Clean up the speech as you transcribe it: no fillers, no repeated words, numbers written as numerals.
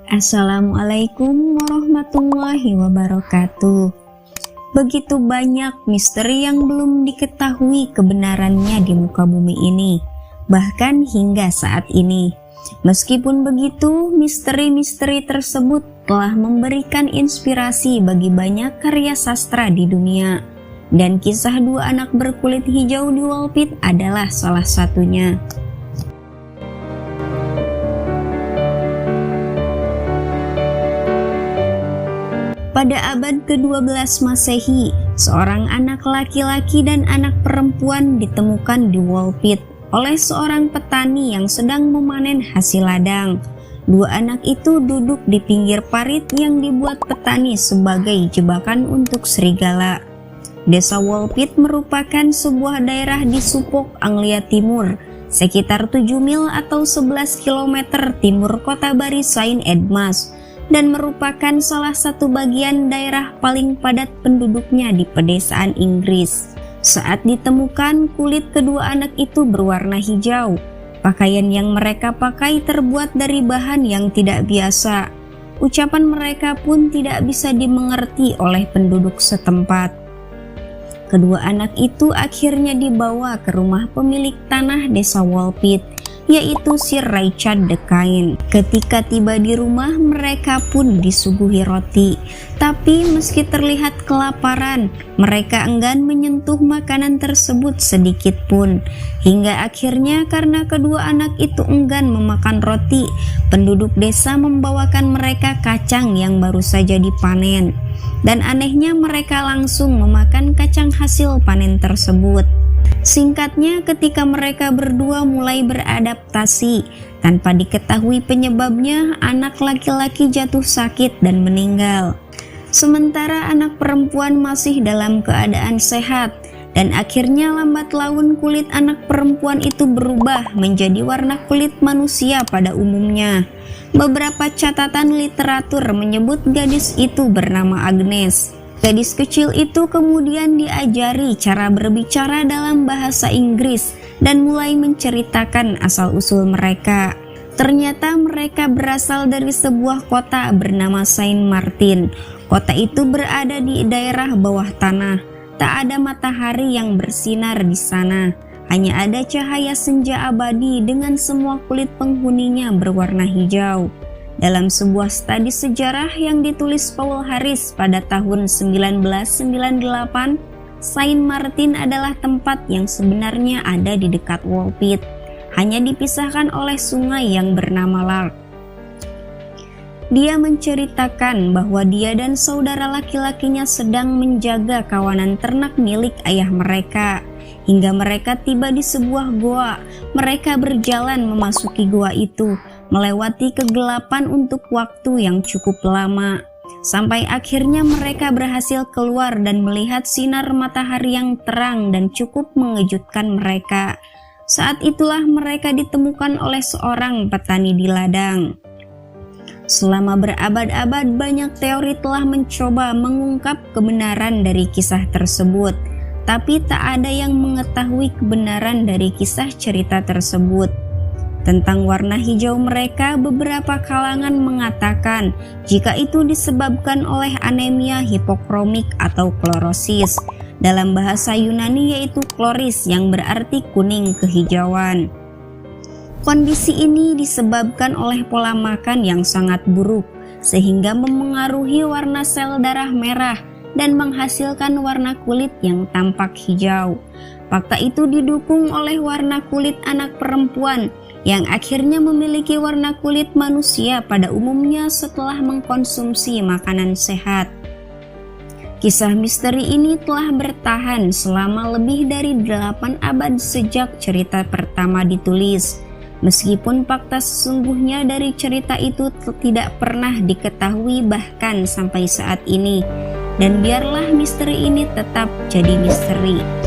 Assalamualaikum warahmatullahi wabarakatuh. Begitu banyak misteri yang belum diketahui kebenarannya di muka bumi ini, bahkan hingga saat ini. Meskipun begitu, misteri-misteri tersebut telah memberikan inspirasi bagi banyak karya sastra di dunia. Dan kisah dua anak berkulit hijau di Wall Pit adalah salah satunya. Pada abad ke-12 Masehi, seorang anak laki-laki dan anak perempuan ditemukan di Wall Pit oleh seorang petani yang sedang memanen hasil ladang. Dua anak itu duduk di pinggir parit yang dibuat petani sebagai jebakan untuk serigala. Desa Wall Pit merupakan sebuah daerah di Suffolk, Anglia Timur, sekitar 7 mil atau 11 km timur kota Bury St Edmunds, dan merupakan salah satu bagian daerah paling padat penduduknya di pedesaan Inggris. Saat ditemukan, kulit kedua anak itu berwarna hijau. Pakaian yang mereka pakai terbuat dari bahan yang tidak biasa. Ucapan mereka pun tidak bisa dimengerti oleh penduduk setempat. Kedua anak itu akhirnya dibawa ke rumah pemilik tanah desa Wall Pit, yaitu Sir Richard de Cain. Ketika tiba di rumah, mereka pun disuguhi roti. Tapi meski terlihat kelaparan, mereka enggan menyentuh makanan tersebut sedikit pun. Hingga akhirnya karena kedua anak itu enggan memakan roti, penduduk desa membawakan mereka kacang yang baru saja dipanen. Dan anehnya mereka langsung memakan kacang hasil panen tersebut. Singkatnya, ketika mereka berdua mulai beradaptasi, tanpa diketahui penyebabnya, anak laki-laki jatuh sakit dan meninggal. Sementara anak perempuan masih dalam keadaan sehat, dan akhirnya lambat laun kulit anak perempuan itu berubah menjadi warna kulit manusia pada umumnya. Beberapa catatan literatur menyebut gadis itu bernama Agnes. Gadis kecil itu kemudian diajari cara berbicara dalam bahasa Inggris dan mulai menceritakan asal-usul mereka. Ternyata mereka berasal dari sebuah kota bernama Saint Martin. Kota itu berada di daerah bawah tanah. Tak ada matahari yang bersinar di sana. Hanya ada cahaya senja abadi dengan semua kulit penghuninya berwarna hijau. Dalam sebuah studi sejarah yang ditulis Paul Harris pada tahun 1998, Saint Martin adalah tempat yang sebenarnya ada di dekat Wall Pit, hanya dipisahkan oleh sungai yang bernama Lark. Dia menceritakan bahwa dia dan saudara laki-lakinya sedang menjaga kawanan ternak milik ayah mereka. Hingga mereka tiba di sebuah goa, mereka berjalan memasuki goa itu, melewati kegelapan untuk waktu yang cukup lama. Sampai akhirnya mereka berhasil keluar dan melihat sinar matahari yang terang dan cukup mengejutkan mereka. Saat itulah mereka ditemukan oleh seorang petani di ladang. Selama berabad-abad banyak teori telah mencoba mengungkap kebenaran dari kisah tersebut. Tapi tak ada yang mengetahui kebenaran dari kisah cerita tersebut. Tentang warna hijau mereka, beberapa kalangan mengatakan jika itu disebabkan oleh anemia hipokromik atau klorosis. Dalam bahasa Yunani yaitu kloris yang berarti kuning kehijauan. Kondisi ini disebabkan oleh pola makan yang sangat buruk, sehingga memengaruhi warna sel darah merah dan menghasilkan warna kulit yang tampak hijau. Fakta itu didukung oleh warna kulit anak perempuan yang akhirnya memiliki warna kulit manusia pada umumnya setelah mengkonsumsi makanan sehat. Kisah misteri ini telah bertahan selama lebih dari 8 abad sejak cerita pertama ditulis. Meskipun fakta sesungguhnya dari cerita itu tidak pernah diketahui bahkan sampai saat ini. Dan biarlah misteri ini tetap jadi misteri.